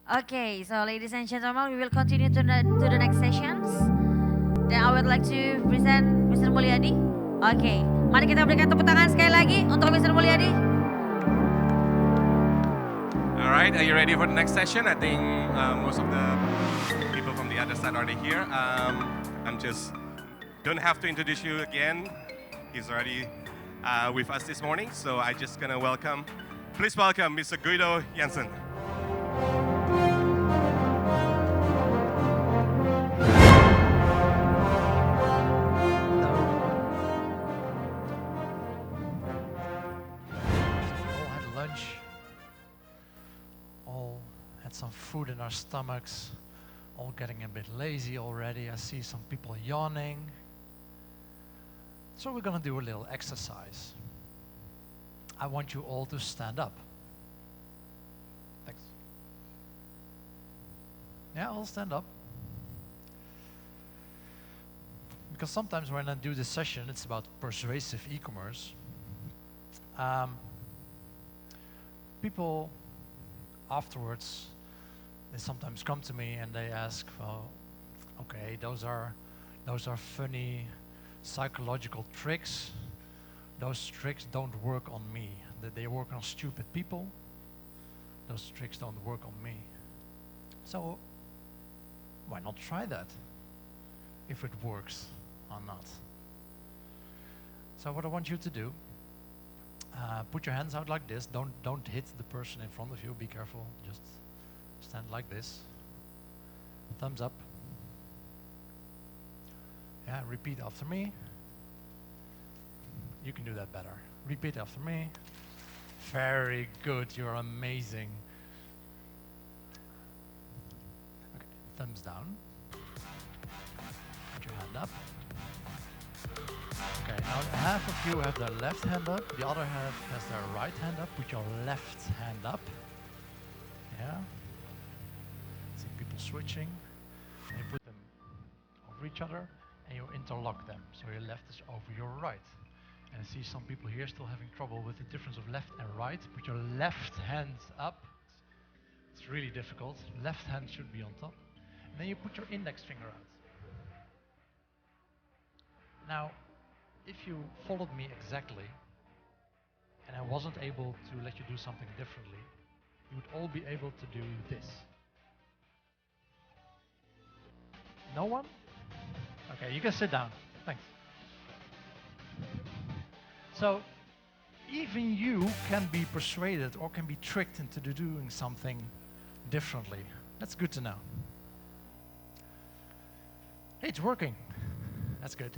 Okay, so ladies and gentlemen, we will continue to the next sessions. Then I would like to present Mr. Mulyadi. Okay, mari kita berikan tepuk tangan sekali lagi untuk Mr. Mulyadi. All right, are you ready for the next session? I think most of the people from the other side are already here. I'm just don't have to introduce you again. He's already with us this morning, so I just gonna please welcome Mr. Guido Jansen. All had some food in our stomachs, all getting a bit lazy already. I see some people yawning. So we're gonna do a little exercise. I want you all to stand up. Thanks. Yeah, all stand up. Because sometimes when I do this session, it's about persuasive e-commerce. People afterwards, they sometimes come to me and they ask, well, okay, those are funny psychological tricks. Those tricks don't work on me. They work on stupid people. Those tricks don't work on me. So why not try that if it works or not? So what I want you to do, put your hands out like this. Don't hit the person in front of you. Be careful. Just stand like this. Thumbs up. Yeah, repeat after me. You can do that better. Repeat after me. Very good. You're amazing. Okay, thumbs down. Put your hand up. Okay, now half of you have their left hand up, the other half has their right hand up. Put your left hand up. Yeah. See people switching. And you put them over each other and you interlock them. So your left is over your right. And I see some people here still having trouble with the difference of left and right. Put your left hand up. It's really difficult. Left hand should be on top. And then you put your index finger out. Now, if you followed me exactly, and I wasn't able to let you do something differently, you would all be able to do this. No one? Okay, you can sit down. Thanks. So, even you can be persuaded or can be tricked into doing something differently. That's good to know. Hey, it's working. That's good.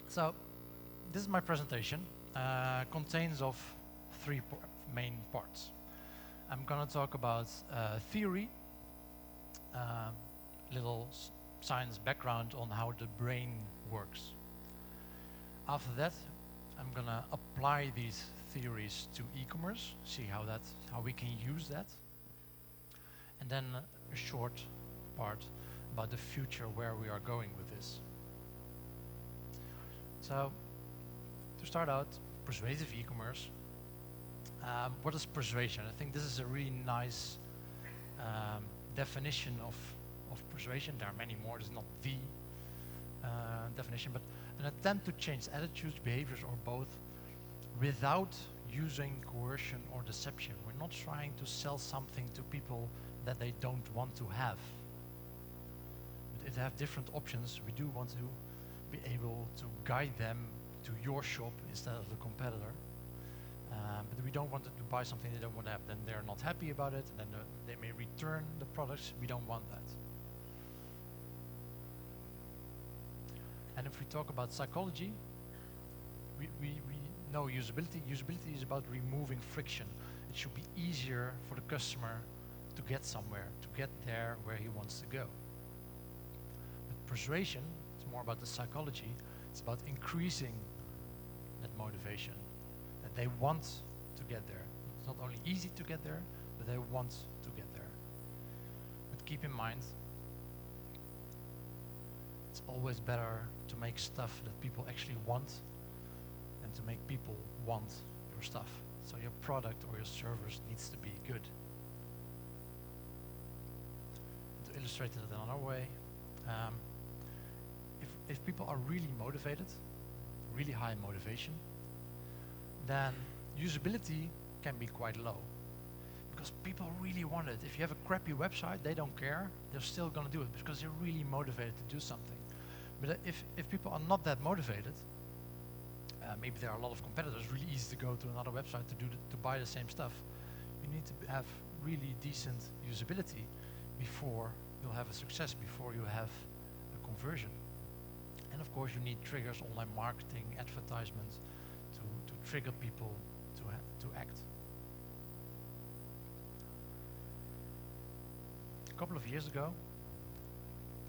So, this is my presentation. Contains of three main parts. I'm going to talk about theory, little science background on how the brain works. After that, I'm going to apply these theories to e-commerce, see how we can use that, and then a short part about the future, where we are going with this. So, to start out, persuasive e-commerce. What is persuasion? I think this is a really nice definition of persuasion. There are many more. This is not the definition, but an attempt to change attitudes, behaviors, or both without using coercion or deception. We're not trying to sell something to people that they don't want to have. But if they have different options, we do want to be able to guide them to your shop instead of the competitor. But we don't want them to buy something they don't want to have. Then they're not happy about it, and then they may return the products. We don't want that. And if we talk about psychology, we know usability. Usability is about removing friction. It should be easier for the customer to get somewhere, to get there where he wants to go. But persuasion, it's more about the psychology. It's about increasing that motivation, that they want to get there. It's not only easy to get there, but they want to get there. But keep in mind, it's always better to make stuff that people actually want than to make people want your stuff. So your product or your service needs to be good. illustrate it another way. Um, if people are really motivated, really high motivation, then usability can be quite low. Because people really want it. If you have a crappy website, they don't care. They're still going to do it because they're really motivated to do something. But if people are not that motivated, maybe there are a lot of competitors, really easy to go to another website to buy the same stuff. You need to have really decent usability before you'll have a success, before you have a conversion. And of course you need triggers, online marketing, advertisements to trigger people to act. A couple of years ago,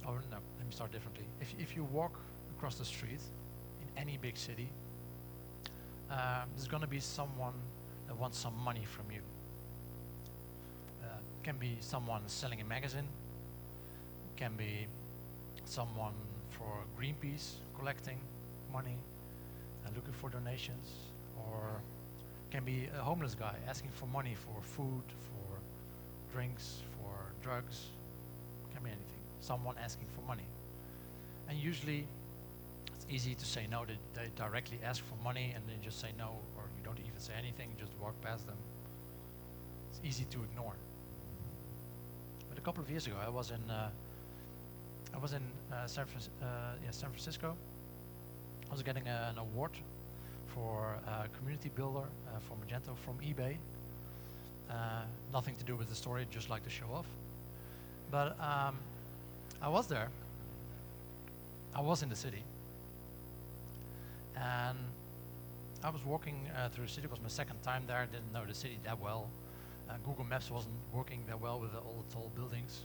or no, let me start differently. If you walk across the street in any big city, there's going to be someone that wants some money from you. Can be someone selling a magazine, can be someone for Greenpeace collecting money and looking for donations, or can be a homeless guy asking for money for food, for drinks, for drugs, can be anything. Someone asking for money. And usually it's easy to say no. They directly ask for money and then just say no, or you don't even say anything, just walk past them. It's easy to ignore. But a couple of years ago I was in San Francisco. I was getting an award for community builder for Magento from eBay. Nothing to do with the story, just like to show off. But I was there. I was in the city. And I was walking through the city. It was my second time there. I didn't know the city that well. Google Maps wasn't working that well with all the tall buildings.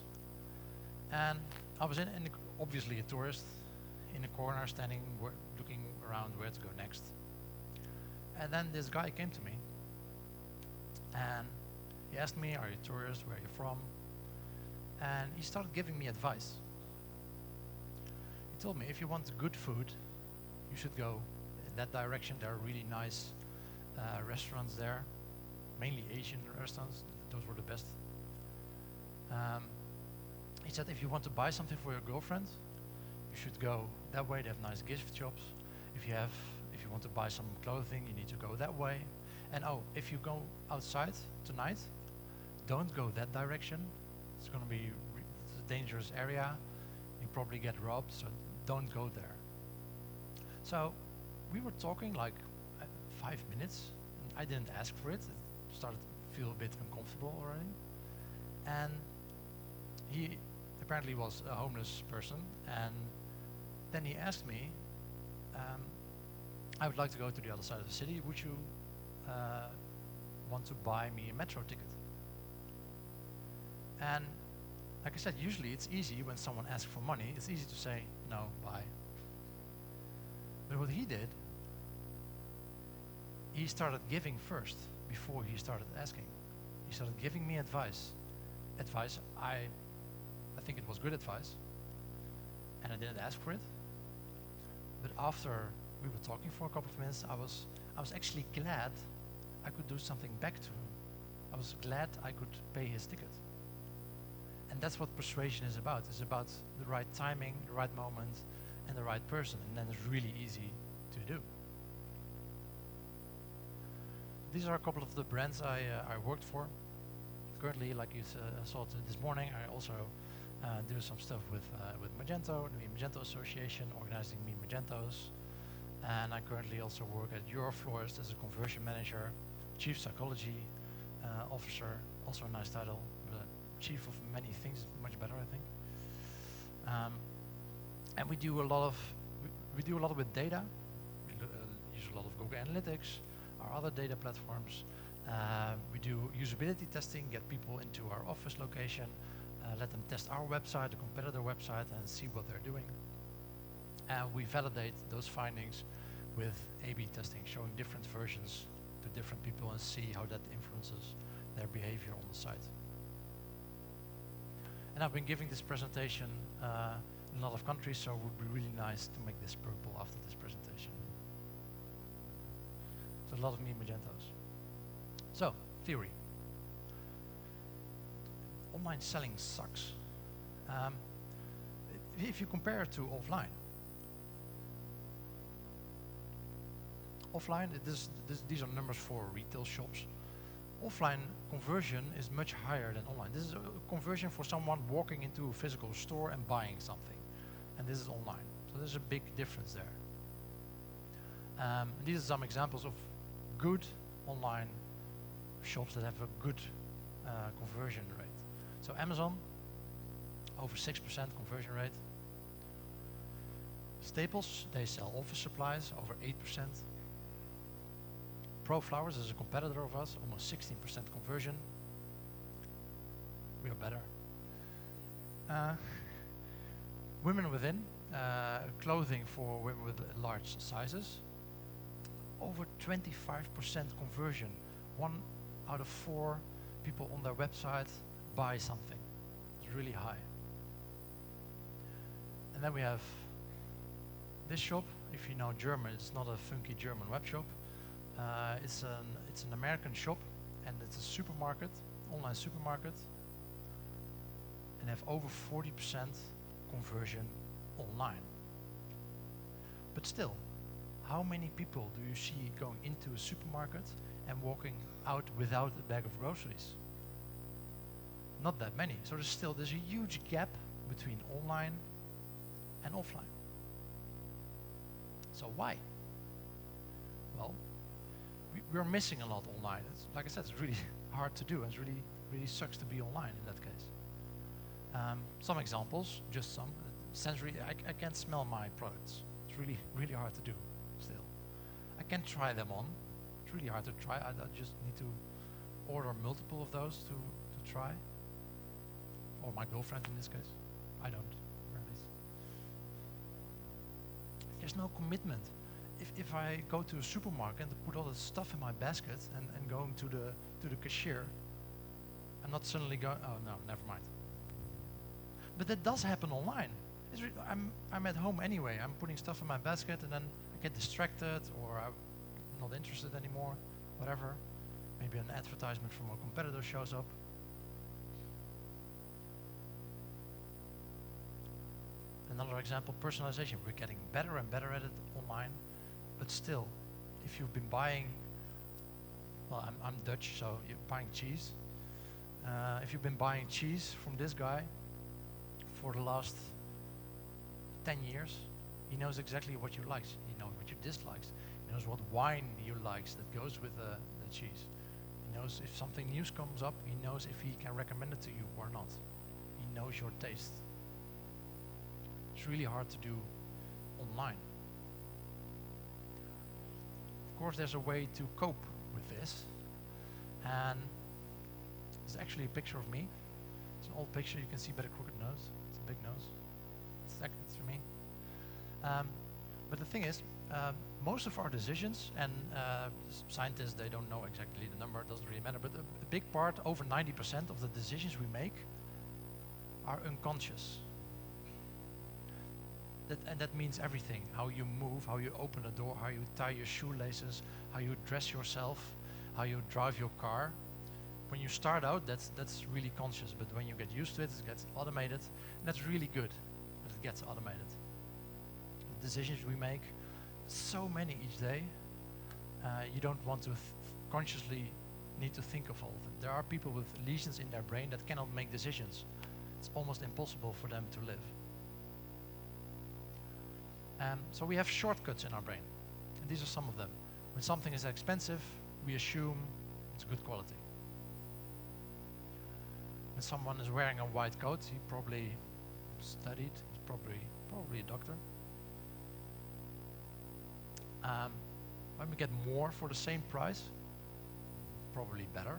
And I was obviously a tourist in a corner, standing, looking around where to go next. And then this guy came to me, and he asked me, "Are you a tourist? Where are you from?" And he started giving me advice. He told me, if you want good food, you should go in that direction. There are really nice restaurants there, mainly Asian restaurants. Those were the best. He said, if you want to buy something for your girlfriend, you should go that way. They have nice gift shops. If you want to buy some clothing, you need to go that way. And oh, if you go outside tonight, don't go that direction. It's going to be it's a dangerous area. You probably get robbed, so don't go there. So we were talking like 5 minutes. I didn't ask for it. It started to feel a bit uncomfortable already. And he apparently was a homeless person. And then he asked me, I would like to go to the other side of the city. Would you want to buy me a metro ticket? And like I said, usually it's easy when someone asks for money. It's easy to say, no, bye. But what he did, he started giving first before he started asking. He started giving me advice. I think it was good advice, and I didn't ask for it. But after we were talking for a couple of minutes, I was actually glad I could do something back to him. I was glad I could pay his ticket. And that's what persuasion is about. It's about the right timing, the right moment, and the right person, and then it's really easy to do. These are a couple of the brands I worked for. Currently, like you saw this morning, I also do some stuff with Magento, the Magento Association, organizing Me Magentos. And I currently also work at Euroflorist as a conversion manager, chief psychology officer, also a nice title, but chief of many things, much better, I think. And we do a lot with data. We use a lot of Google Analytics, our other data platforms. We do usability testing, get people into our office location, let them test our website, the competitor website, and see what they're doing. And we validate those findings with A/B testing, showing different versions to different people and see how that influences their behavior on the site. And I've been giving this presentation in a lot of countries, so it would be really nice to make this purple after this presentation. So a lot of Me Magentos. So, theory. Online selling sucks. Um, if you compare it to offline, these are numbers for retail shops. Offline conversion is much higher than online. This is a conversion for someone walking into a physical store and buying something, and this is online. So there's a big difference there. These are some examples of good online shops that have a good conversion rate. So Amazon, over 6% conversion rate. Staples, they sell office supplies, over 8%. Pro Flowers is a competitor of us, almost 16% conversion. We are better. Women Within, clothing for women with large sizes, over 25% conversion. 1 out of 4 people on their website buy something. It's really high. And then we have this shop. If you know German, it's not a funky German web shop. It's an American shop, and it's a supermarket, online supermarket, and have over 40% conversion online. But still, how many people do you see going into a supermarket and walking out without a bag of groceries? Not that many. So there's a huge gap between online and offline. So why? Well, we're missing a lot online. It's, like I said, it's really hard to do. It really sucks to be online in that case. Some examples, just some. Sensory, I can't smell my products. It's really hard to do still. I can try them on. It's really hard to try. I just need to order multiple of those to try. Or my girlfriend in this case. I don't, or at least. There's no commitment. If I go to a supermarket and put all the stuff in my basket and going to the cashier, I'm not suddenly going, oh no, never mind. But that does happen online. I'm at home anyway. I'm putting stuff in my basket and then I get distracted, or I'm not interested anymore, whatever. Maybe an advertisement from a competitor shows up. Another example, personalization. We're getting better and better at it online, but still, if you've been buying, well, I'm Dutch, so you're buying cheese. If you've been buying cheese from this guy for the last 10 years, he knows exactly what you like. He knows what you dislikes. He knows what wine you likes that goes with the cheese. He knows if something new comes up, he knows if he can recommend it to you or not. He knows your taste. It's really hard to do online. Of course, there's a way to cope with this, and it's actually a picture of me. It's an old picture. You can see by the crooked nose. It's a big nose. It's for me. But the thing is, most of our decisions, and scientists, they don't know exactly the number, it doesn't really matter, but a big part, over 90% of the decisions we make are unconscious. That means everything. How you move, how you open a door, how you tie your shoelaces, how you dress yourself, how you drive your car. When you start out, that's really conscious, but when you get used to it, it gets automated, and that's really good that it gets automated. The decisions we make, so many each day, you don't want to consciously need to think of all of them. There are people with lesions in their brain that cannot make decisions. It's almost impossible for them to live. So we have shortcuts in our brain, and these are some of them. When something is expensive, we assume it's good quality. When someone is wearing a white coat, he probably studied, he's probably a doctor. When we get more for the same price, probably better.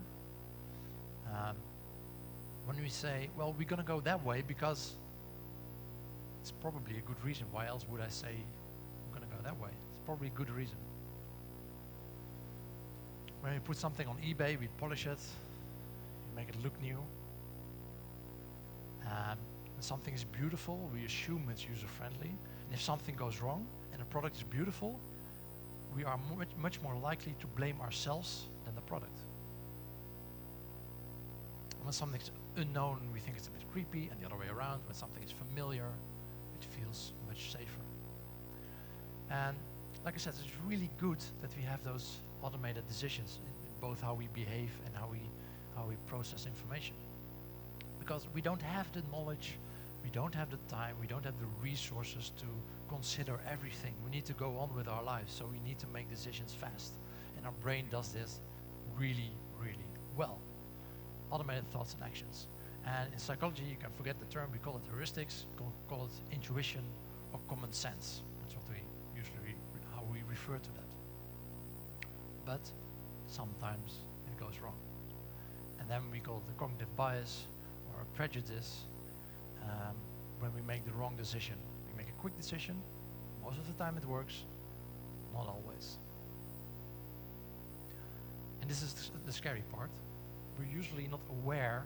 When we say, well, we're going to go that way because it's probably a good reason. Why else would I say I'm going to go that way? It's probably a good reason. When we put something on eBay, we polish it, we make it look new. When something is beautiful, we assume it's user-friendly. And if something goes wrong and the product is beautiful, we are much more likely to blame ourselves than the product. When something's unknown, we think it's a bit creepy, and the other way around, when something is familiar, it feels much safer. And like I said, it's really good that we have those automated decisions in both how we behave and how we process information. Because we don't have the knowledge, we don't have the time, we don't have the resources to consider everything. We need to go on with our lives, so we need to make decisions fast. And our brain does this really, really well. Automated thoughts and actions. And in psychology, you can forget the term, we call it heuristics, call it intuition or common sense. That's what we usually, how we refer to that. But sometimes it goes wrong. And then we call it the cognitive bias or a prejudice when we make the wrong decision. We make a quick decision, most of the time it works, not always. And this is the scary part. We're usually not aware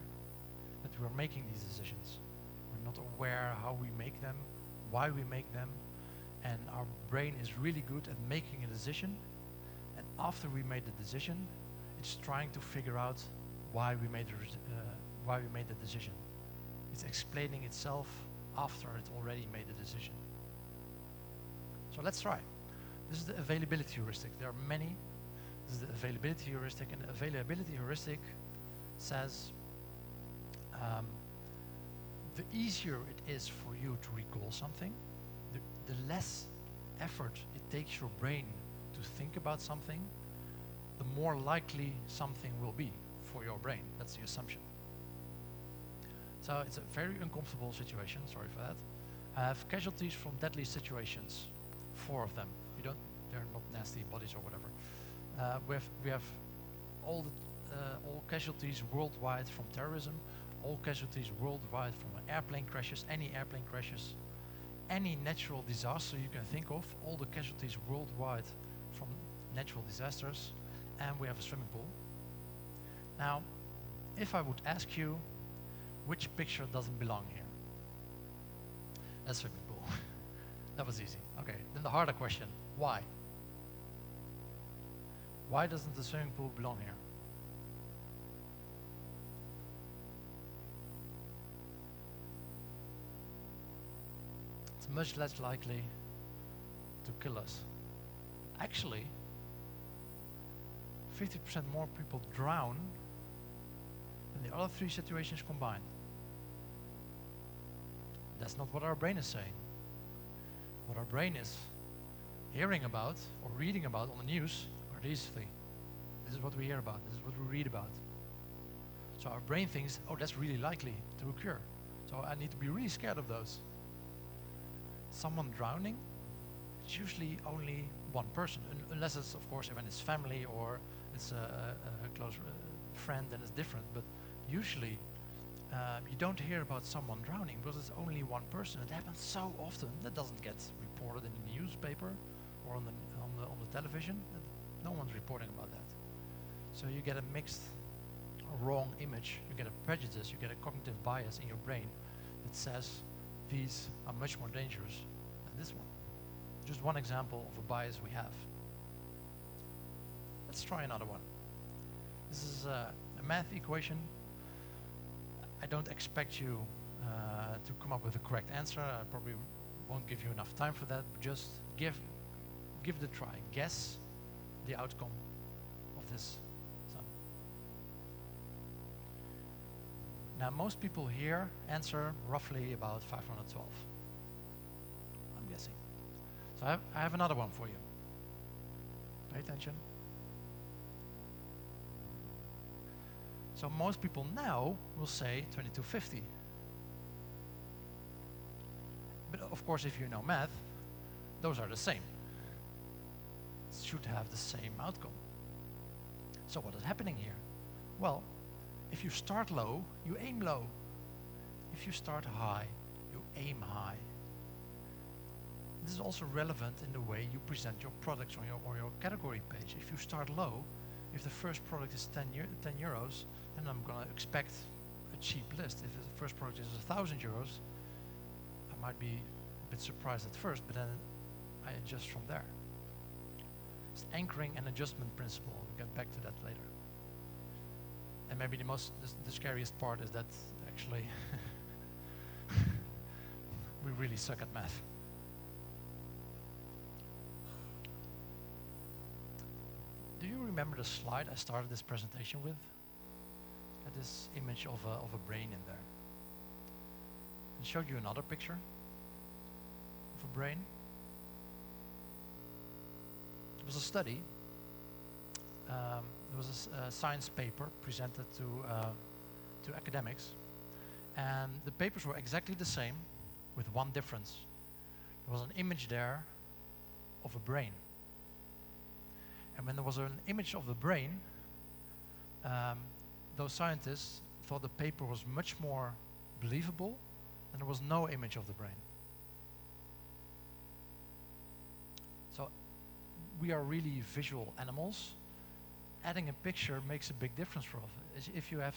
that we're making these decisions. We're not aware how we make them, why we make them, and our brain is really good at making a decision, and after we made the decision, it's trying to figure out why we made the decision. It's explaining itself after it already made the decision. So let's try. This is the availability heuristic. There are many. This is the availability heuristic, and the availability heuristic says the easier it is for you to recall something, the less effort it takes your brain to think about something, the more likely something will be for your brain. That's the assumption. So it's a very uncomfortable situation, sorry for that. I have casualties from deadly situations, 4 of them. They're not nasty bodies or whatever. We have all casualties worldwide from terrorism, all casualties worldwide from airplane crashes, any airplane crashes, any natural disaster you can think of, all the casualties worldwide from natural disasters, and we have a swimming pool. Now, if I would ask you, which picture doesn't belong here? A swimming pool. That was easy. Okay, then the harder question, why? Why doesn't the swimming pool belong here? It's much less likely to kill us. Actually, 50% more people drown than the other 3 situations combined. That's not what our brain is saying. What our brain is hearing about or reading about on the news are these 3. This is what we hear about. This is what we read about. So our brain thinks, oh, that's really likely to occur. So I need to be really scared of those. Someone drowning, it's usually only one person, unless it's, of course, when it's family or it's a close friend, then it's different. But usually, you don't hear about someone drowning because it's only one person. It happens so often that doesn't get reported in the newspaper or on the television. No one's reporting about that. So you get a mixed, wrong image. You get a prejudice. You get a cognitive bias in your brain that says these are much more dangerous than this one. Just one example of a bias we have. Let's try another one. This is a math equation. I don't expect you to come up with the correct answer. I probably won't give you enough time for that. But just give it a try. Guess the outcome of this sum. Now, most people here answer roughly about 512. I'm guessing. So I have another one for you. Pay attention. So most people now will say 2250. But of course, if you know math, those are the same. It should have the same outcome. So what is happening here? Well, if you start low, you aim low. If you start high, you aim high. This is also relevant in the way you present your products on your category page. If you start low, if the first product is 10 euros, then I'm going to expect a cheap list. If the first product is 1,000 euros, I might be a bit surprised at first, but then I adjust from there. It's anchoring and adjustment principle. We'll get back to that later. And maybe the scariest part is that actually we really suck at math. Do you remember the slide I started this presentation with? Had this image of a brain in there. And showed you another picture of a brain. It was a study. There was a science paper presented to academics, and the papers were exactly the same, with one difference. There was an image there of a brain. And when there was an image of the brain, those scientists thought the paper was much more believable than there was no image of the brain. So we are really visual animals. Adding a picture makes a big difference for us. If you have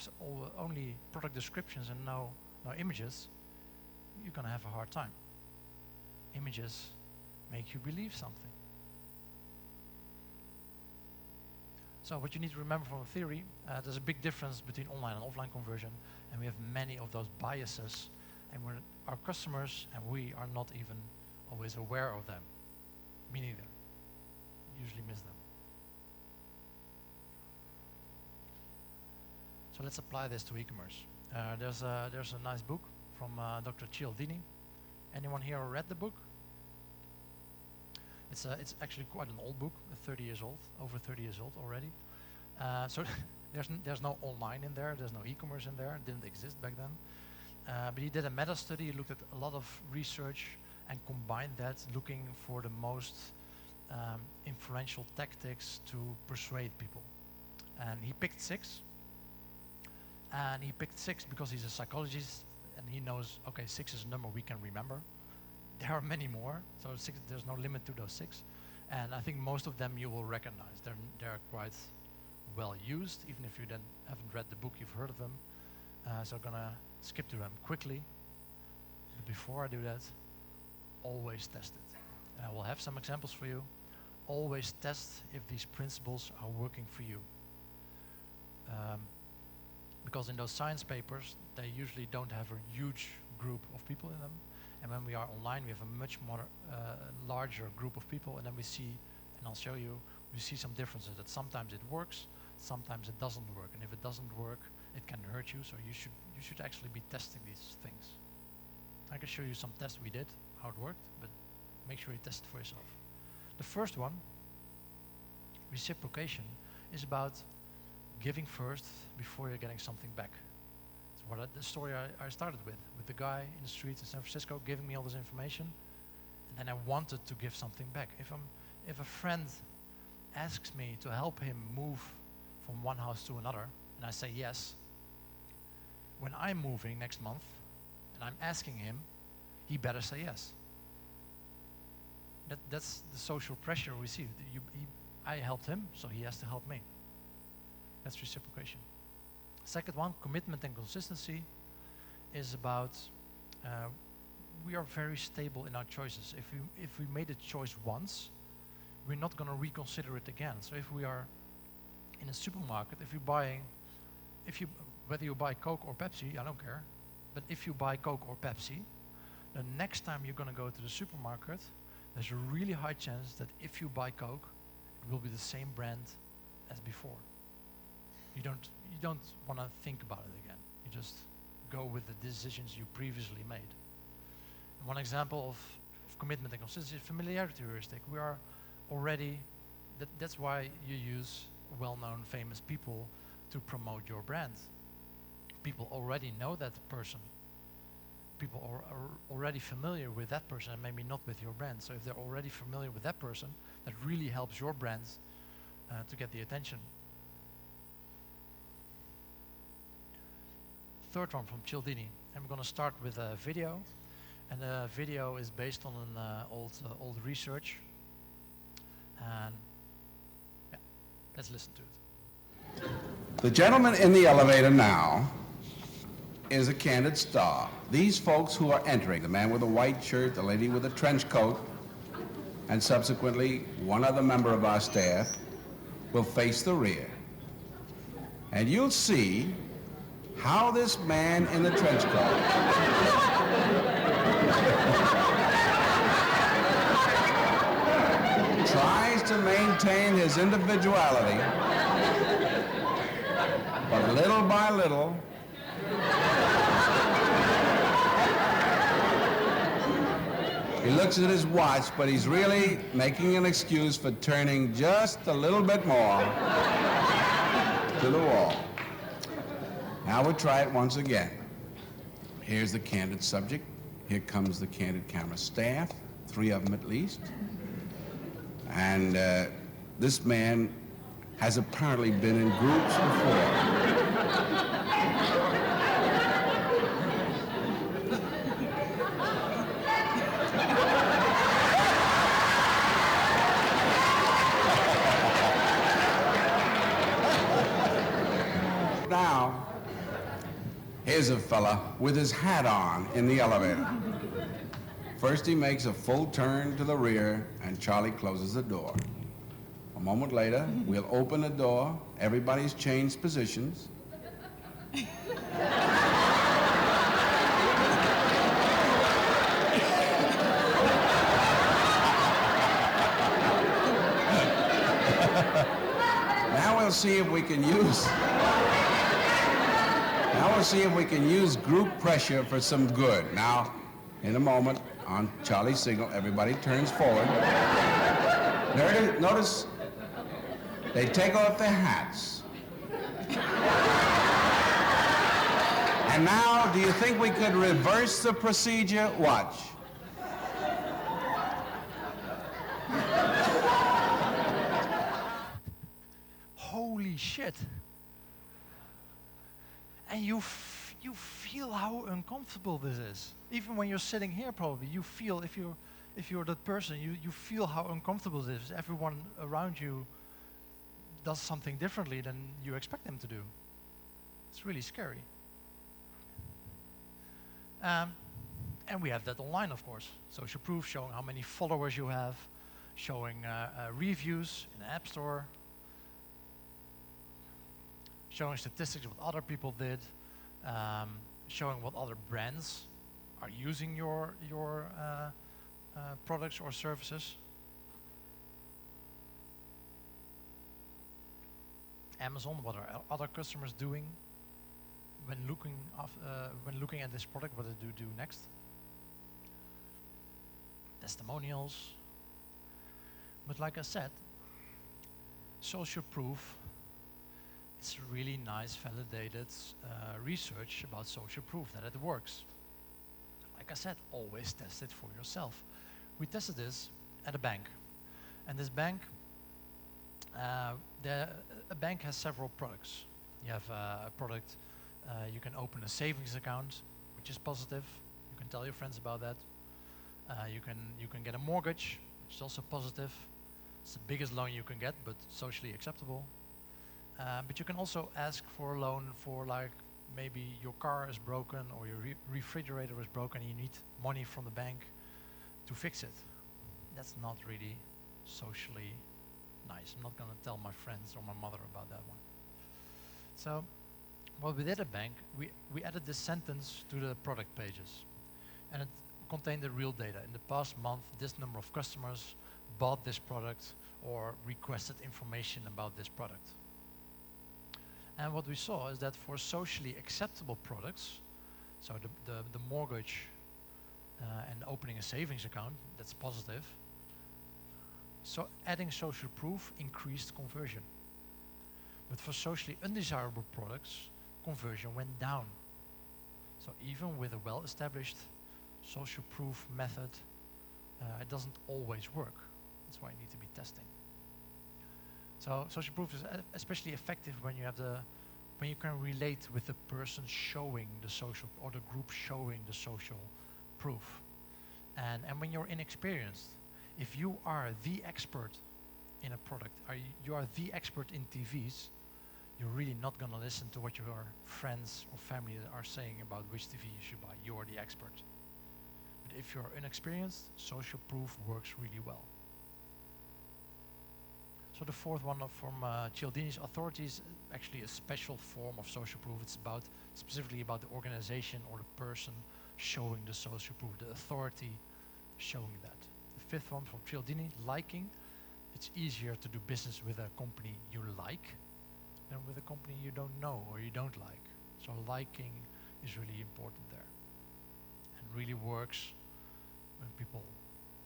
only product descriptions and no images, you're going to have a hard time. Images make you believe something. So what you need to remember from the theory, there's a big difference between online and offline conversion, and we have many of those biases, and our customers and we are not even always aware of them. Me neither. Usually miss them. So let's apply this to e-commerce. There's a nice book from Dr. Cialdini. Anyone here read the book? It's actually quite an old book, 30 years old, over 30 years old already. So there's no online in there, there's no e-commerce in there, it didn't exist back then. But he did a meta study, he looked at a lot of research and combined that, looking for the most influential tactics to persuade people. And he picked 6. And he picked 6 because he's a psychologist and he knows, okay, 6 is a number we can remember. There are many more, so there's no limit to those 6. And I think most of them you will recognize. They're quite well used, even if you then haven't read the book, you've heard of them. So I'm gonna skip to them quickly. But before I do that, always test it. And I will have some examples for you. Always test if these principles are working for you. Because in those science papers, they usually don't have a huge group of people in them. And when we are online, we have a much more larger group of people, and then we see, and I'll show you, we see some differences, that sometimes it works, sometimes it doesn't work. And if it doesn't work, it can hurt you, so you should actually be testing these things. I can show you some tests we did, how it worked, but make sure you test it for yourself. The first one, reciprocation, is about giving first before you're getting something back. It's what the story I started with the guy in the streets in San Francisco giving me all this information, and then I wanted to give something back. If a friend asks me to help him move from one house to another, and I say yes, when I'm moving next month, and I'm asking him, he better say yes. That's the social pressure we see. I helped him, so he has to help me. That's reciprocation. Second one, commitment and consistency, is about we are very stable in our choices. If we made a choice once, we're not going to reconsider it again. So if we are in a supermarket, whether you buy Coke or Pepsi, I don't care, but if you buy Coke or Pepsi, the next time you're going to go to the supermarket, there's a really high chance that if you buy Coke, it will be the same brand as before. You don't want to think about it again. You just go with the decisions you previously made. And one example of commitment and consistency is familiarity heuristic. We are already, that's why you use well-known famous people to promote your brand. People already know that person. People are already familiar with that person and maybe not with your brand. So if they're already familiar with that person, that really helps your brand to get the attention. Third one from Cialdini, and we're going to start with a video, and the video is based on an old research, and yeah, let's listen to it. The gentleman in the elevator now is a candid star. These folks who are entering, the man with a white shirt, the lady with a trench coat, and subsequently one other member of our staff, will face the rear. and you'll see how this man in the trench coat tries to maintain his individuality, but little by little, he looks at his watch, but he's really making an excuse for turning just a little bit more to the wall. Now we'll try it once again. Here's the candid subject. Here comes the candid camera staff, 3 of them at least. And this man has apparently been in groups before. Now, here's a fella with his hat on in the elevator. First he makes a full turn to the rear and Charlie closes the door. A moment later, we'll open the door, everybody's changed positions. Now we'll see if we can use group pressure for some good. Now, in a moment, on Charlie's signal, everybody turns forward. Notice they take off their hats. And now, do you think we could reverse the procedure? Watch. Holy shit. And you feel how uncomfortable this is. Even when you're sitting here, probably you feel, if you're that person, you feel how uncomfortable this is. Everyone around you does something differently than you expect them to do. It's really scary. And we have that online, of course. Social proof, showing how many followers you have, showing reviews in the App Store, showing statistics of what other people did, showing what other brands are using your products or services. Amazon, what are other customers doing when looking at this product, what they do next. Testimonials. But like I said, social proof, it's really nice, validated research about social proof that it works. Like I said, always test it for yourself. We tested this at a bank, and this bank, a bank has several products. You have a product, you can open a savings account, which is positive. You can tell your friends about that. You can get a mortgage, which is also positive. It's the biggest loan you can get, but socially acceptable. But you can also ask for a loan for, like, maybe your car is broken or your refrigerator is broken and you need money from the bank to fix it. That's not really socially nice. I'm not going to tell my friends or my mother about that one. So what we did at bank, we added this sentence to the product pages, and it contained the real data. In the past month, this number of customers bought this product or requested information about this product. And what we saw is that for socially acceptable products, so the mortgage and opening a savings account, that's positive. So adding social proof increased conversion. But for socially undesirable products, conversion went down. So even with a well-established social proof method, it doesn't always work. That's why you need to be testing. So social proof is especially effective when you have when you can relate with the person showing the social, or the group showing the social proof. And when you're inexperienced, if you are the expert in a product, you are the expert in TVs, you're really not going to listen to what your friends or family are saying about which TV you should buy. You're the expert. But if you're inexperienced, social proof works really well. So the fourth one from Cialdini's authority is actually a special form of social proof. It's about specifically about the organization or the person showing the social proof, the authority showing that. The fifth one from Cialdini, liking. It's easier to do business with a company you like than with a company you don't know or you don't like. So liking is really important there. And really works when people,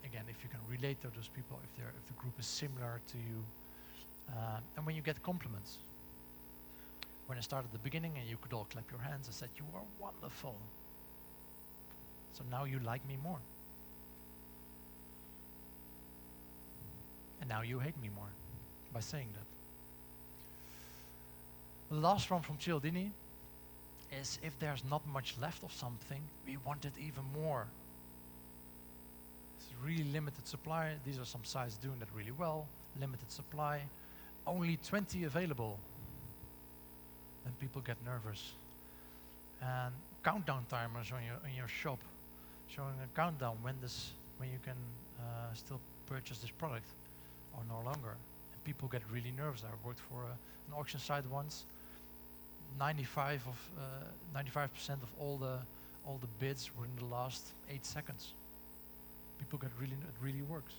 again, if you can relate to those people, if the group is similar to you, and when you get compliments. When I started at the beginning and you could all clap your hands, I said, you are wonderful. So now you like me more. And now you hate me more by saying that. The last one from Cialdini is if there's not much left of something, we want it even more. It's really limited supply. These are some sites doing that really well. Limited supply. Only 20 available. Then people get nervous. And countdown timers on your shop showing a countdown when you can still purchase this product or no longer. And people get really nervous. I worked for an auction site once. 95% of all the bids were in the last 8 seconds. People get it really works.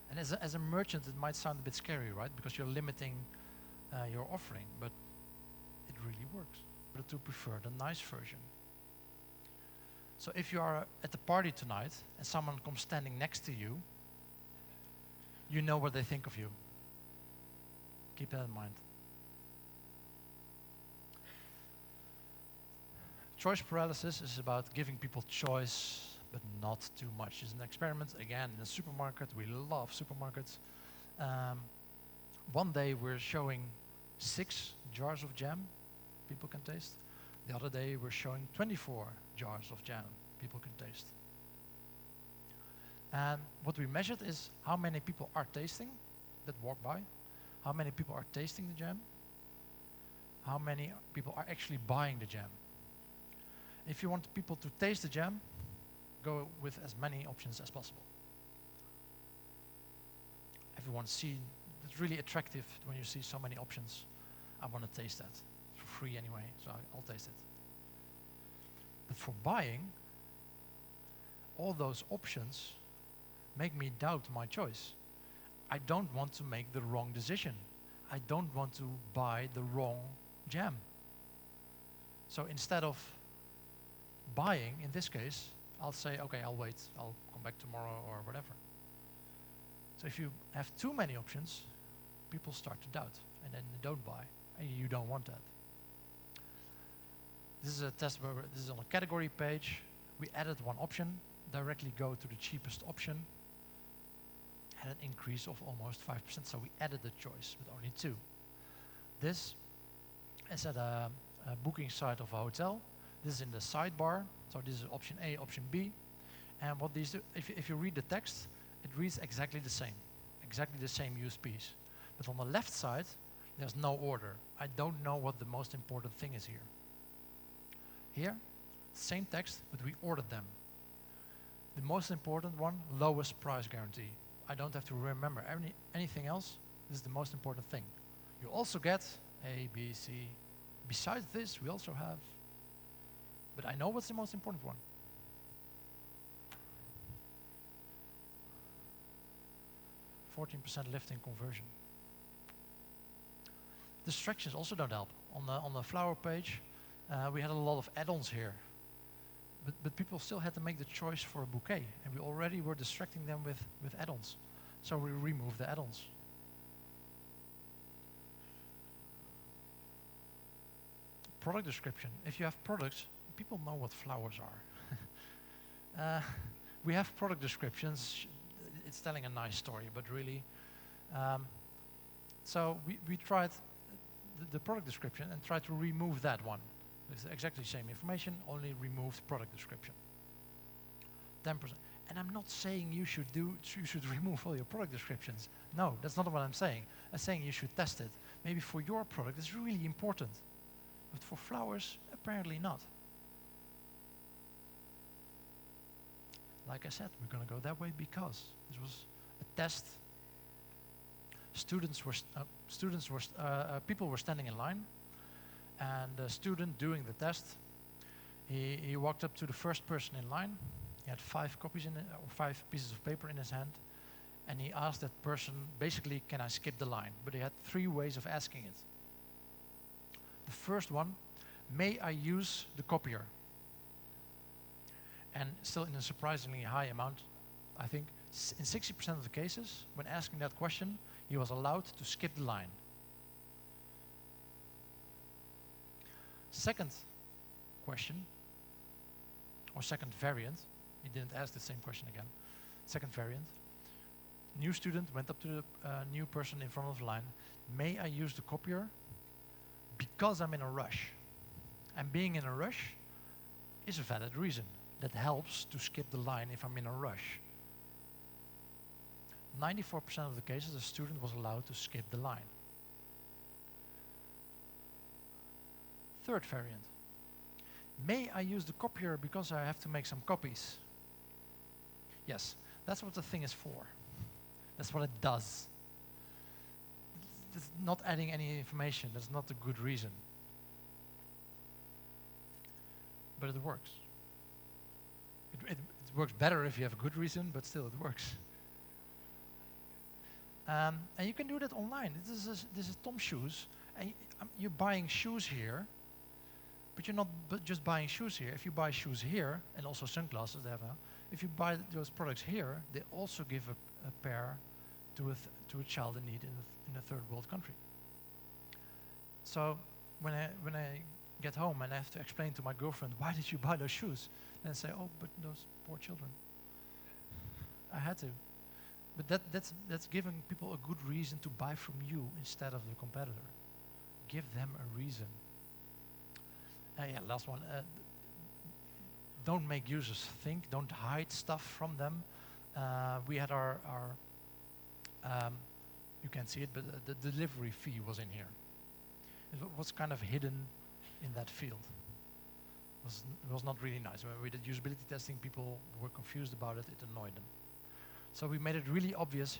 And as a merchant, it might sound a bit scary, right? Because you're limiting your offering, but it really works. But to prefer the nice version. So if you are at the party tonight and someone comes standing next to you, you know what they think of you. Keep that in mind. Choice paralysis is about giving people choice, but not too much. It's an experiment, again, in a supermarket. We love supermarkets. One day we're showing 6 jars of jam people can taste. The other day we're showing 24 jars of jam people can taste. And what we measured is how many people are tasting that walk by, how many people are tasting the jam, how many people are actually buying the jam. If you want people to taste the jam, go with as many options as possible. Everyone see, it's really attractive when you see so many options. I want to taste that for free anyway, so I'll taste it. But for buying, all those options make me doubt my choice. I don't want to make the wrong decision. I don't want to buy the wrong jam. So instead of buying, in this case, I'll say, okay, I'll wait. I'll come back tomorrow or whatever. So if you have too many options, people start to doubt, and then they don't buy, and you don't want that. This is a test where this is on a category page. We added one option, directly go to the cheapest option, had an increase of almost 5%. So we added the choice, but only 2. This is at a booking site of a hotel. This is in the sidebar. So this is option A, option B. And what these do, if you read the text, it reads exactly the same USPs. But on the left side, there's no order. I don't know what the most important thing is here. Here, same text, but we ordered them. The most important one, lowest price guarantee. I don't have to remember anything else. This is the most important thing. You also get A, B, C. Besides this, we also have, but I know what's the most important one. %14 lift in conversion. Distractions also don't help. On the flower page, we had a lot of add-ons here. But people still had to make the choice for a bouquet, and we already were distracting them with add-ons. So we removed the add-ons. Product description. If you have products, people know what flowers are. We have product descriptions. It's telling a nice story, but really. So we tried the product description and tried to remove that one. It's exactly the same information, only removed product description. 10%. And I'm not saying you should remove all your product descriptions. No, that's not what I'm saying. I'm saying you should test it. Maybe for your product it's really important. But for flowers, apparently not. Like I said, we're going to go that way because this was a test. people were standing in line, and the student doing the test, he walked up to the first person in line. He had 5 copies or 5 pieces of paper in his hand, and he asked that person, basically, can I skip the line? But he had 3 ways of asking it. The first one, may I use the copier? And still in a surprisingly high amount, I think in 60% of the cases, when asking that question, he was allowed to skip the line. Second question, or second variant, he didn't ask the same question again. Second variant, new student went up to the new person in front of the line. May I use the copier? Because I'm in a rush. And being in a rush is a valid reason. That helps to skip the line if I'm in a rush. 94% of the cases, the student was allowed to skip the line. Third variant. May I use the copier because I have to make some copies? Yes, that's what the thing is for. That's what it does. It's not adding any information. That's not a good reason. But it works. It works better if you have a good reason, but still it works. And you can do that online. This is Tom's shoes. And you're buying shoes here, but you're not just buying shoes here. If you buy shoes here, and also sunglasses they have now, if you buy those products here, they also give a pair to a child in need in a third world country. So when I get home and I have to explain to my girlfriend, why did you buy those shoes? And I say, oh, but those poor children. I had to. But that's giving people a good reason to buy from you instead of the competitor. Give them a reason. Yeah, last one. Don't make users think. Don't hide stuff from them. We had our you can't see it, but the delivery fee was in here. It was kind of hidden in that field. It was not really nice. When we did usability testing, people were confused about it. It annoyed them. So we made it really obvious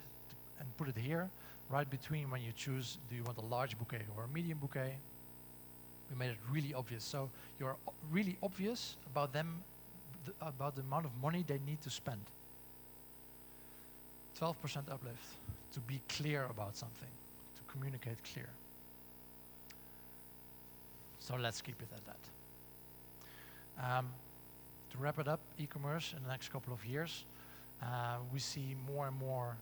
and put it here, right between when you choose, do you want a large bouquet or a medium bouquet? We made it really obvious. So you're really obvious about them, about the amount of money they need to spend. 12% uplift to be clear about something, to communicate clear. So let's keep it at that. To wrap it up, e-commerce in the next couple of years, we see more and more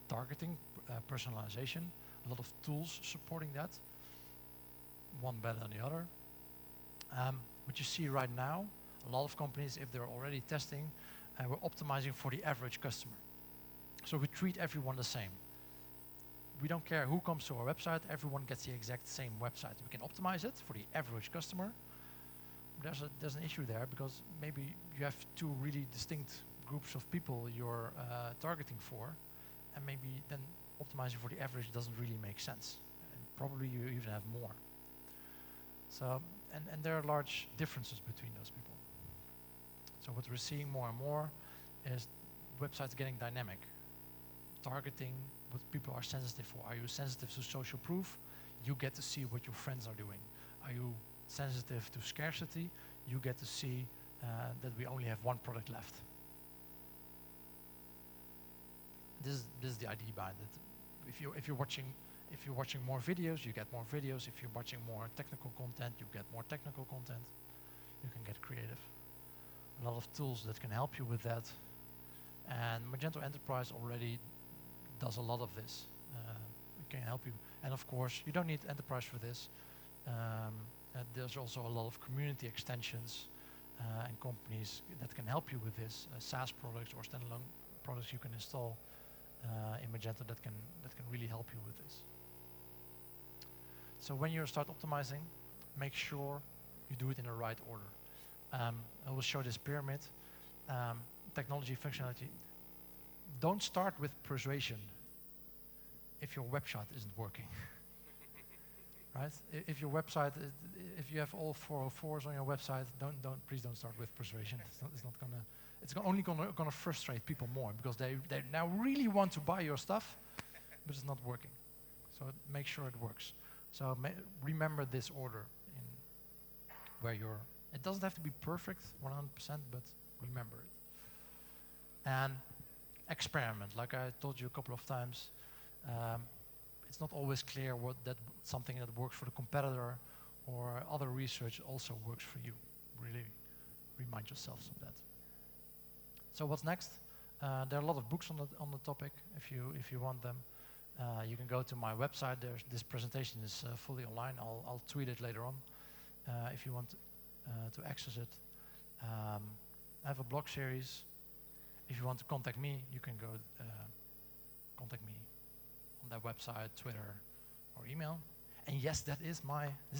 targeting, personalization, a lot of tools supporting that, one better than the other. What you see right now, a lot of companies, if they're already testing, we're optimizing for the average customer. So we treat everyone the same. We don't care who comes to our website, everyone gets the exact same website. We can optimize it for the average customer. There's an issue there because maybe you have 2 really distinct groups of people you're targeting for, and maybe then optimizing for the average doesn't really make sense. And probably you even have more. So, and there are large differences between those people. So what we're seeing more and more is websites getting dynamic. Targeting what people are sensitive for. Are you sensitive to social proof? You get to see what your friends are doing. Are you sensitive to scarcity? You get to see that we only have one product left. This is the idea behind it. If you're watching more videos, you get more videos. If you're watching more technical content, you get more technical content. You can get creative. A lot of tools that can help you with that. And Magento Enterprise already does a lot of this. It can help you. And of course, you don't need Enterprise for this. There's also a lot of community extensions and companies that can help you with this. SaaS products or standalone products you can install in Magento that can really help you with this. So when you start optimizing, make sure you do it in the right order. I will show this pyramid. Technology, functionality. Don't start with persuasion if your website isn't working. Right? If your website, if you have all 404s on your website, please don't start with persuasion. It's only gonna frustrate people more because they now really want to buy your stuff, but it's not working. So make sure it works. So remember this order in where you're. It doesn't have to be perfect 100%, but remember it. And experiment, like I told you a couple of times. It's not always clear what something that works for the competitor or other research also works for you. Really remind yourselves of that. So what's next? There are a lot of books on the topic. If you want them, you can go to my website. This presentation is fully online. I'll tweet it later on if you want to access it. I have a blog series. If you want to contact me, you can go contact me on that website, Twitter, or email. And yes, this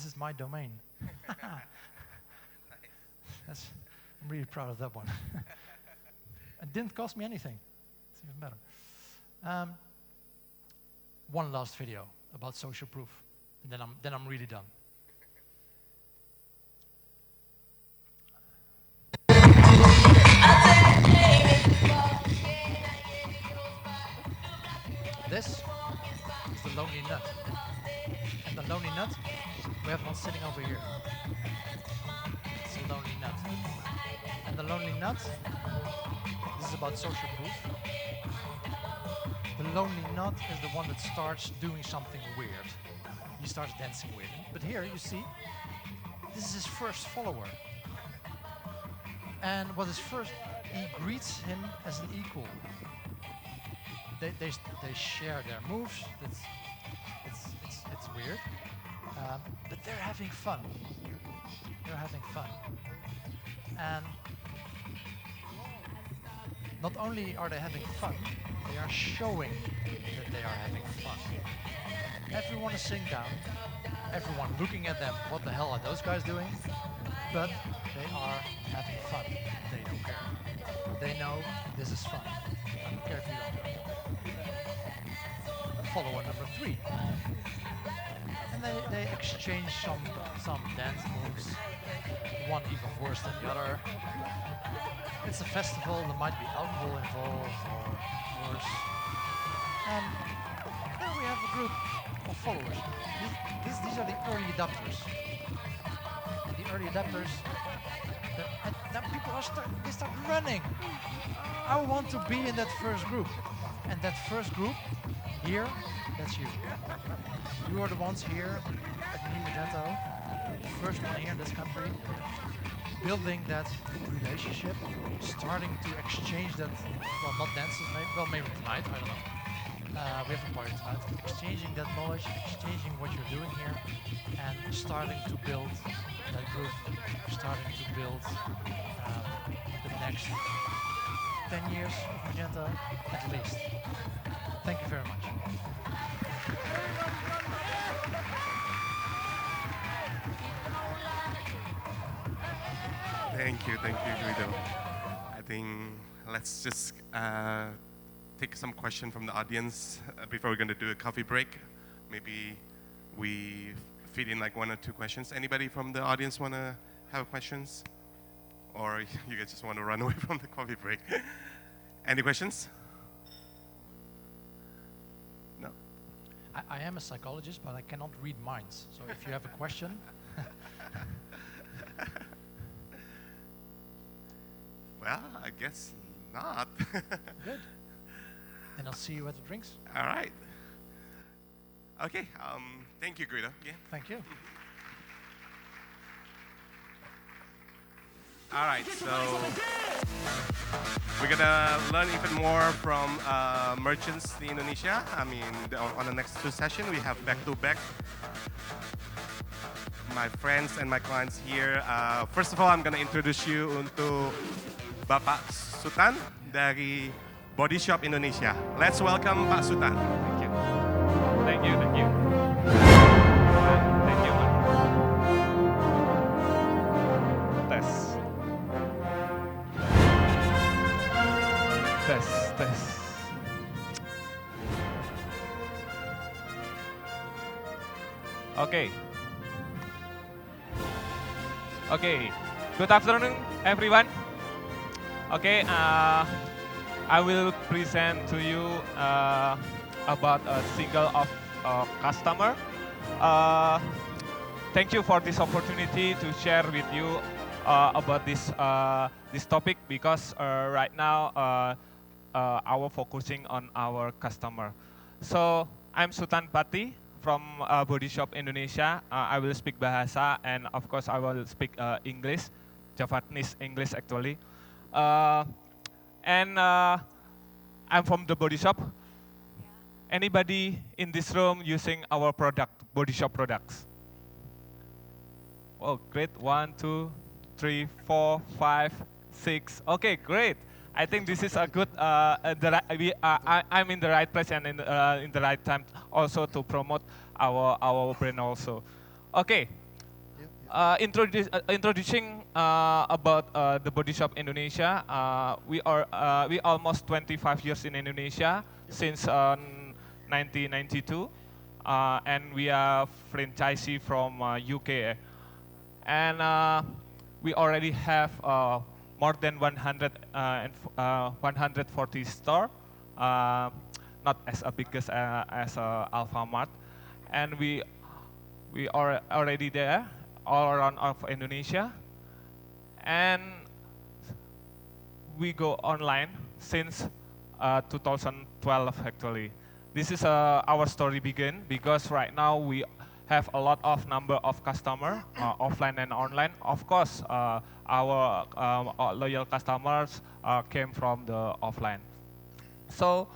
is my domain. I'm really proud of that one. It didn't cost me anything. It's even better. One last video about social proof, and then I'm really done. This is the lonely nut. And the lonely nut, we have one sitting over here. It's a lonely nut. And the lonely nut, this is about social proof. The lonely nut is the one that starts doing something weird. He starts dancing with it. But here you see, this is his first follower. And what is first, he greets him as an equal. They share their moves. It's weird, but they're having fun. They're having fun, and not only are they having fun, they are showing that they are having fun. Everyone is sitting down. Everyone looking at them. What the hell are those guys doing? But they are having fun. They don't care. They know this is fun. I don't care if you don't know. Follower number 3. And they exchange some dance moves, one even worse than the other. It's a festival, there might be alcohol involved or worse. And then we have a group of followers. These are the early adopters. And the early adopters, and then people they start running. I want to be in that first group. And that first group, here, that's you. You are the ones here at Magento, the first one here in this country, building that relationship, starting to exchange that, well, not dances, maybe tonight, I don't know. We have a party tonight. Exchanging that knowledge, exchanging what you're doing here, and starting to build that group, starting to build the next 10 years of Magento, at least. Thank you very much. Thank you, Guido. I think let's just take some question from the audience before we're going to do a coffee break. Maybe we fit in like 1 or 2 questions. Anybody from the audience want to have questions? Or you guys just want to run away from the coffee break? Any questions? No? I am a psychologist, but I cannot read minds. So if you have a question. Well, I guess not. Good. Then I'll see you at the drinks. All right. Okay. Thank you, Guido. Yeah. Thank you. All right. So we're gonna learn even more from merchants in Indonesia. I mean, on the next 2 sessions, we have back-to-back my friends and my clients here. First of all, I'm gonna introduce you untuk Bapak Sutan dari Body Shop Indonesia. Let's welcome Pak Sutan. Thank you. Thank you. Thank you. Thank you, Pak. Tes. Tes. Tes. Okay. Okay. Good afternoon, everyone. Okay, I will present to you about a single of customer. Uh, Thank you for this opportunity to share with you about this topic because right now our focusing on our customer. So I'm Sutan Pati from Body Shop Indonesia. I will speak Bahasa and of course I will speak English, Javanese English actually. And I'm from the Body Shop. Anybody in this room using our product, Body Shop products? Oh, great. 1, 2, 3, 4, 5, 6. Okay, great. I think this is a good. I'm in the right place and in the right time also to promote our brand also. Okay. Introducing about the Body Shop Indonesia. We almost 25 years in Indonesia since 1992, and we are franchisee from UK. And we already have more than 140 stores, not as big as Alfamart. And we are already there all around of Indonesia. And we go online since 2012 actually. This is our story begin because right now we have a lot of number of customer, offline and online. Of course, our loyal customers came from the offline. So,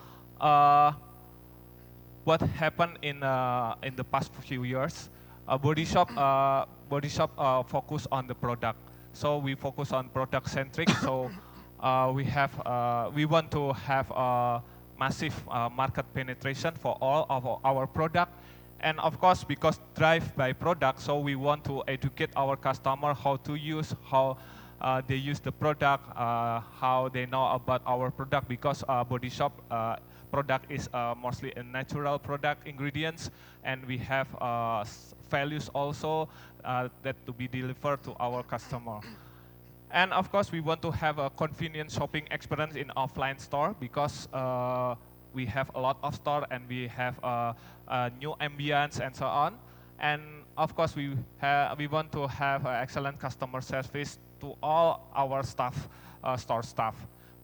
what happened in the past few years? Body Shop focus on the product. So we focus on product centric. So we want to have a massive market penetration for all of our product. And of course, because drive by product, so we want to educate our customer how to use, how they use the product, how they know about our product. Because Body Shop product is mostly a natural product ingredients, and we have values also that to be delivered to our customer. And of course, we want to have a convenient shopping experience in offline store because we have a lot of store and we have new ambience and so on. And of course, we want to have excellent customer service to all our staff, store staff.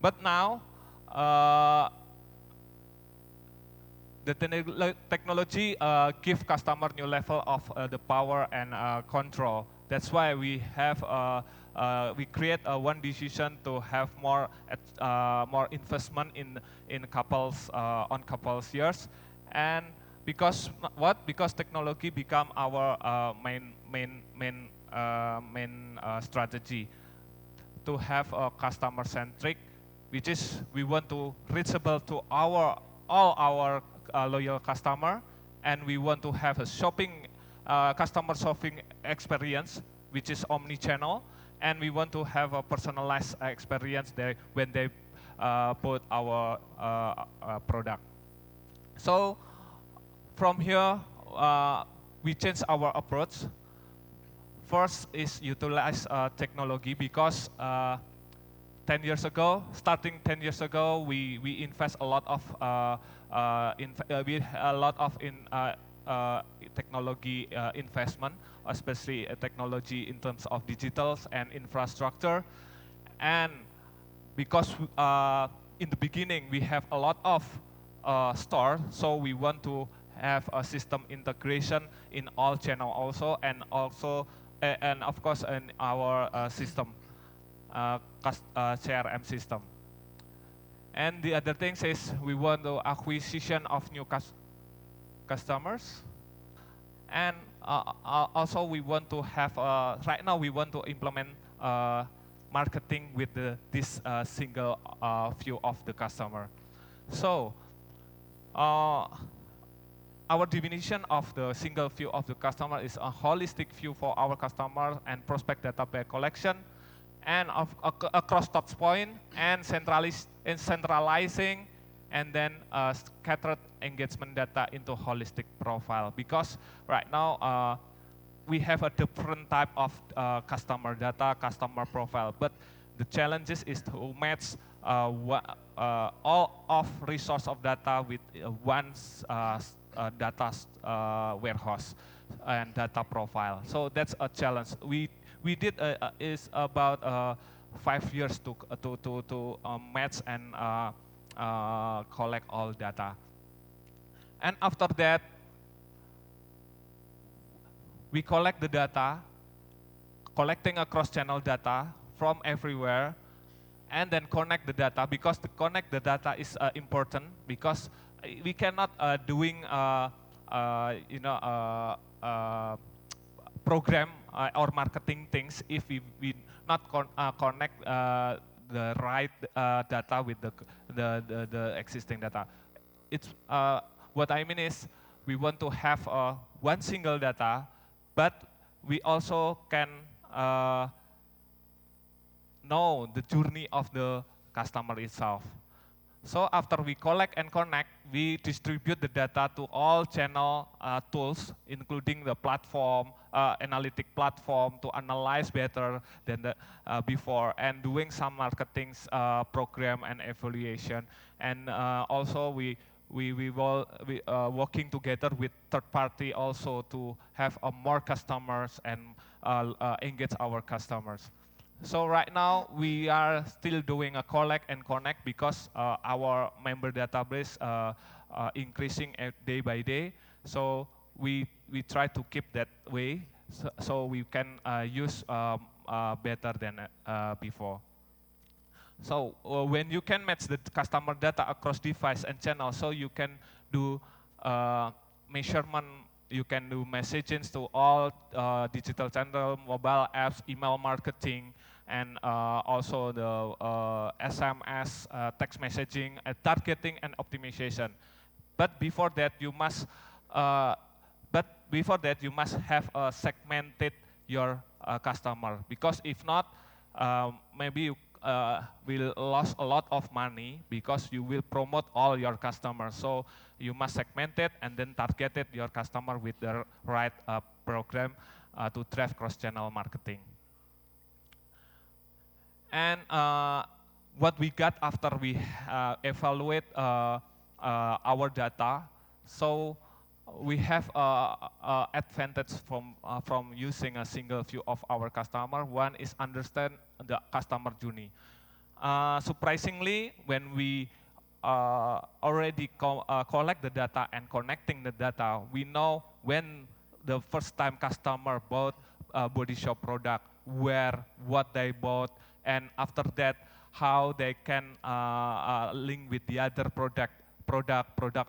But now, the technology give customer new level of the power and control. That's why we have we create one decision to have more investment in couples on couples years, and because what? Because technology become our main strategy to have a customer centric, which is we want to reachable to all our loyal customer, and we want to have a customer shopping experience which is omni-channel, and we want to have a personalized experience there when they bought our product. So from here we change our approach. First is utilize technology because 10 years ago, starting 10 years ago, we invest a lot of technology investment, especially technology in terms of digitals and infrastructure. And because in the beginning we have a lot of store, so we want to have a system integration in all channel also, and of course in our system. CRM system. And the other thing is we want the acquisition of new customers, and also we want to have right now we want to implement marketing with this single view of the customer. So our definition of the single view of the customer is a holistic view for our customer and prospect database collection, and across touch point, and centralizing, and then scattered engagement data into holistic profile. Because right now we have a different type of customer data, customer profile, but the challenges is to match all of resource of data with one data warehouse and data profile. So that's a challenge. We did is about 5 years to match and collect all data. And after that, we collect the data, collecting across channel data from everywhere, and then connect the data, because to connect the data is important, because we cannot doing program or marketing things if we not connect the right data with the existing data. It's what I mean is we want to have one single data, but we also can know the journey of the customer itself. So after we collect and connect, we distribute the data to all channel tools, including the platform, analytic platform, to analyze better than the before, and doing some marketing program and evaluation. And also we working together with third party also to have more customers and engage our customers. So right now we are still doing a collect and connect, because our member database increasing day by day. So we try to keep that way, so we can use better than before. So when you can match the customer data across device and channel, so you can do measurement, you can do messaging to all digital channel, mobile apps, email marketing, and also the SMS, text messaging, targeting and optimization. But before that, you must have segmented your customer, because if not, maybe you will lose a lot of money, because you will promote all your customers. So you must segment it and then target it your customer with the right program to drive cross-channel marketing. And what we got after we evaluate our data, so we have advantage from using a single view of our customer. One is understand the customer journey. Surprisingly, when we already collect the data and connecting the data, we know when the first time customer bought a body shop product, where, what they bought, and after that, how they can link with the other product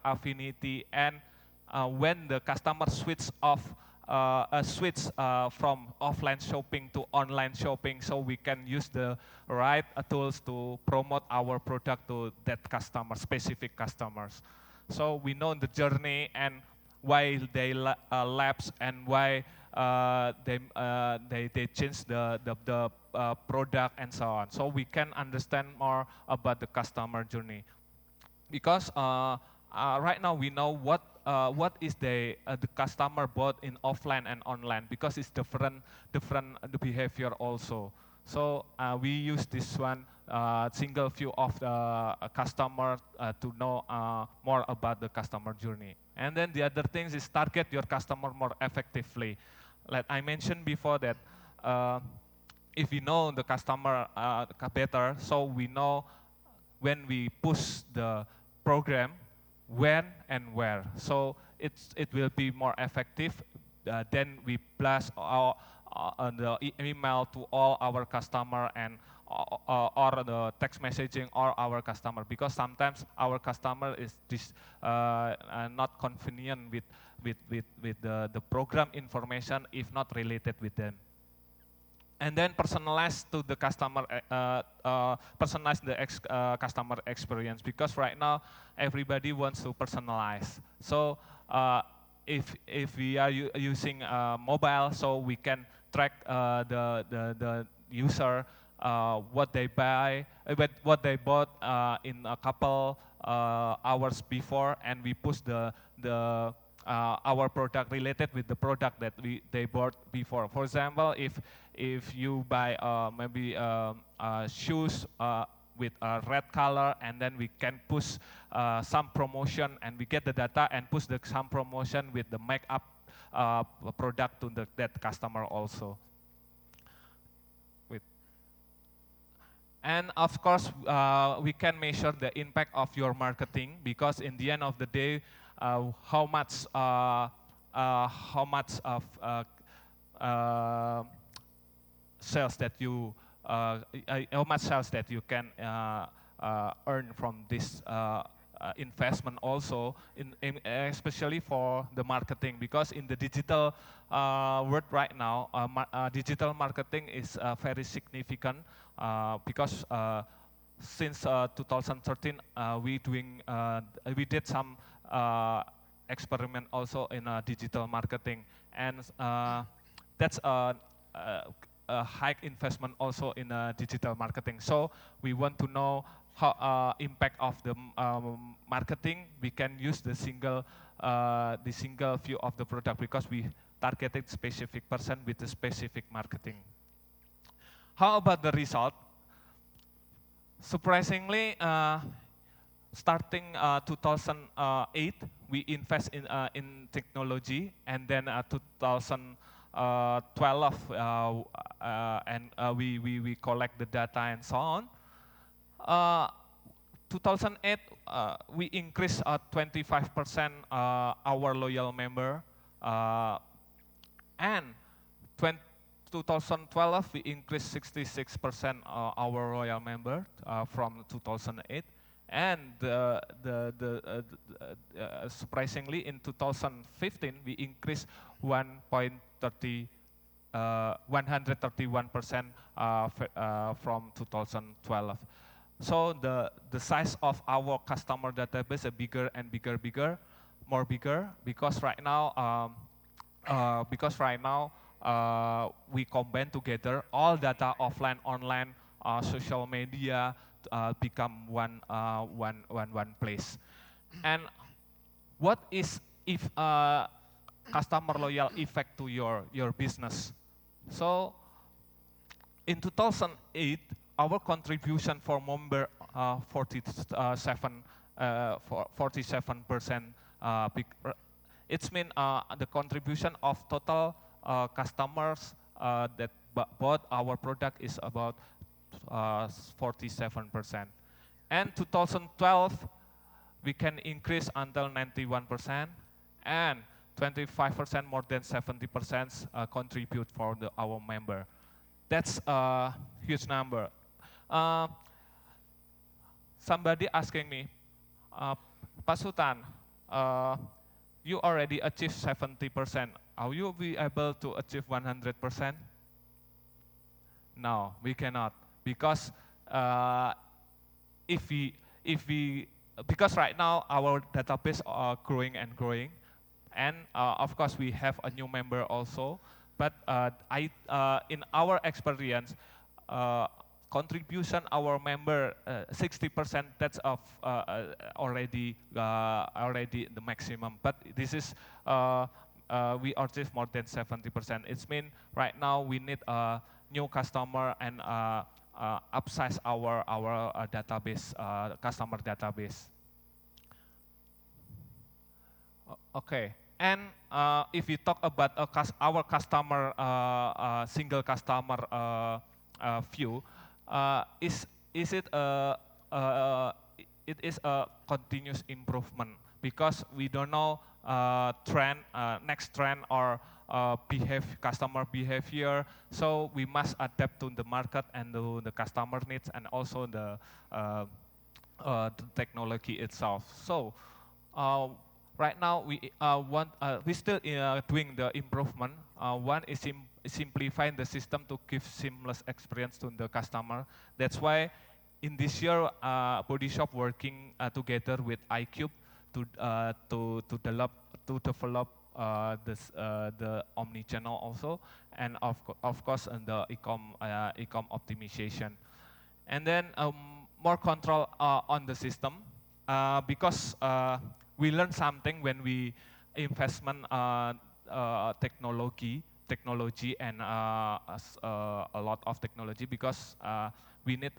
affinity, and when the customer switch from offline shopping to online shopping, so we can use the right tools to promote our product to that customer, specific customers. So we know the journey and why they lapse and why they change the product and so on. So we can understand more about the customer journey, because right now we know what is the customer bought in offline and online, because it's different the behavior also. So we use this one single view of the customer to know more about the customer journey. And then the other things is target your customer more effectively. Like I mentioned before that if we know the customer better, so we know when we push the program, when and where. So it will be more effective. Then we blast the email to all our customer and or the text messaging or our customer, because sometimes our customer is not convenient with the program information if not related with them. And then personalize to the customer, personalize the customer experience, because right now everybody wants to personalize. So if we are using mobile, so we can track the user, what they buy, what they bought in a couple hours before, and we push our product related with the product that they bought before. For example, if you buy maybe shoes with a red color, and then we can push some promotion, and we get the data and push some promotion with the makeup product to that customer also. And of course, we can measure the impact of your marketing, because in the end of the day, how much of sales that you can earn from this investment also, especially for the marketing, because in the digital world right now, digital marketing is very significant, because since 2013 we did some experiment also in digital marketing, and that's a high investment also in digital marketing. So we want to know how impact of the marketing. We can use the single view of the product, because we targeted specific person with the specific marketing. How about the result? Surprisingly, starting 2008, we invest in technology, and then 2012, and we collect the data and so on. 2008, we increased 25% our loyal member, and 2012 we increased 66% our loyal member from 2008, and surprisingly in 2015 we increased 131% from 2012. So the size of our customer database is bigger and bigger, more bigger, because right now we combine together all data, offline, online, social media, become one place. And what is if customer loyal effect to your business? So in 2008, our contribution for member 47%. It's mean the contribution of total customers that bought our product is about 47%. And 2012, we can increase until 91%, and 25%, more than 70% contribute for our member. That's a huge number. Somebody asking me, Pak Sutan, you already achieved 70%. Are you be able to achieve 100%? No, we cannot, because because right now our database are growing and growing, and of course we have a new member also. But in our experience, contribution our member 60%. That's of already the maximum. But this is we achieve more than 70%. It's mean right now we need a new customer and upsize our database, customer database. Okay. And if we talk about our customer, single customer view, it is a continuous improvement, because we don't know next trend or customer behavior. So we must adapt to the market and to the customer needs, and also the technology itself. So right now we still doing the improvement. One is simplifying the system to give seamless experience to the customer. That's why in this year, Body Shop working together with iCube to develop the omni-channel also, and of course the e-com optimization, and then more control on the system, because we learn something when we investment technology, technology and a lot of technology because we need,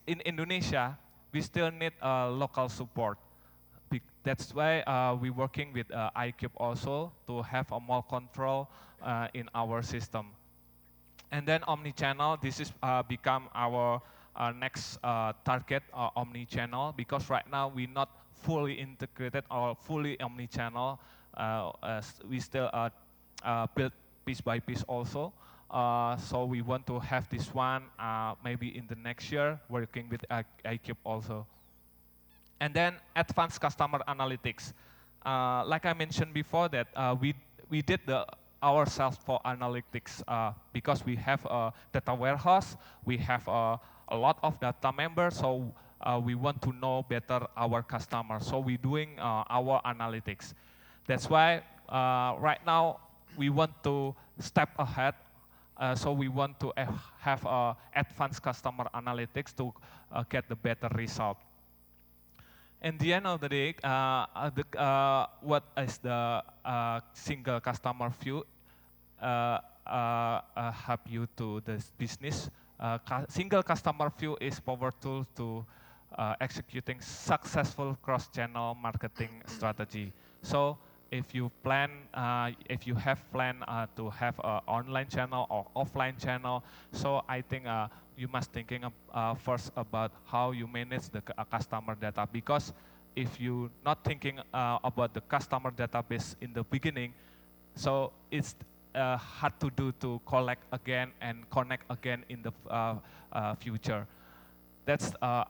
in Indonesia, we still need local support. That's why we're working with iCube also to have a more control in our system. And then omni-channel, this is become our next target, omni-channel, because right now we're not fully integrated or fully omni-channel. We still build piece by piece also. So we want to have this one maybe in the next year, working with iCube also. And then advanced customer analytics. Like I mentioned before that we did ourselves for analytics because we have a data warehouse, we have a lot of data members, so we want to know better our customers. So we're doing our analytics. That's why right now we want to step ahead. So we want to have advanced customer analytics to get the better result. In the end of the day, what is the single customer view help you to this business? Single customer view is power tool to executing successful cross-channel marketing strategy. So if you plan, if you have planned to have an online channel or offline channel, so I think you must thinking first about how you manage the customer data, because if you not thinking about the customer database in the beginning, so it's hard to do to collect again and connect again in the future. That's my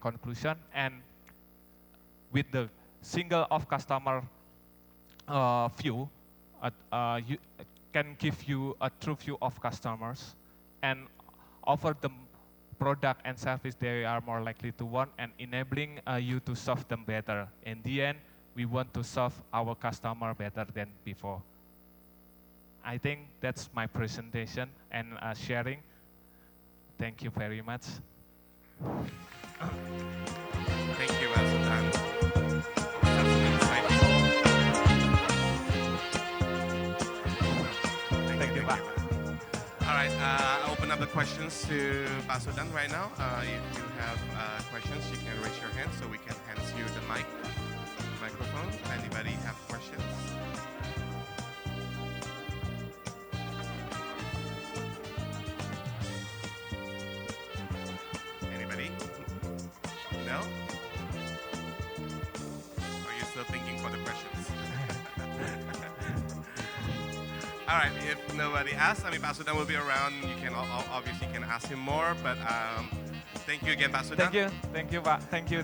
conclusion. And with the single of customer view, you can give you a true view of customers and offer them product and service they are more likely to want, and enabling you to serve them better. In the end, we want to serve our customer better than before. I think that's my presentation and sharing. Thank you very much. Thank you, Sutan. That's insightful. Thank you, Pak. All right, I'll open up the questions to Pak Sutan right now. If you have questions, you can raise your hand so we can hand you the microphone. Anybody have questions? Anybody? No? Are you still thinking for the questions? All right, if nobody asks, I mean, Pak Sutan will be around. You can obviously ask him more, but thank you again, Pak Sutan. Thank you, Pak. Thank you.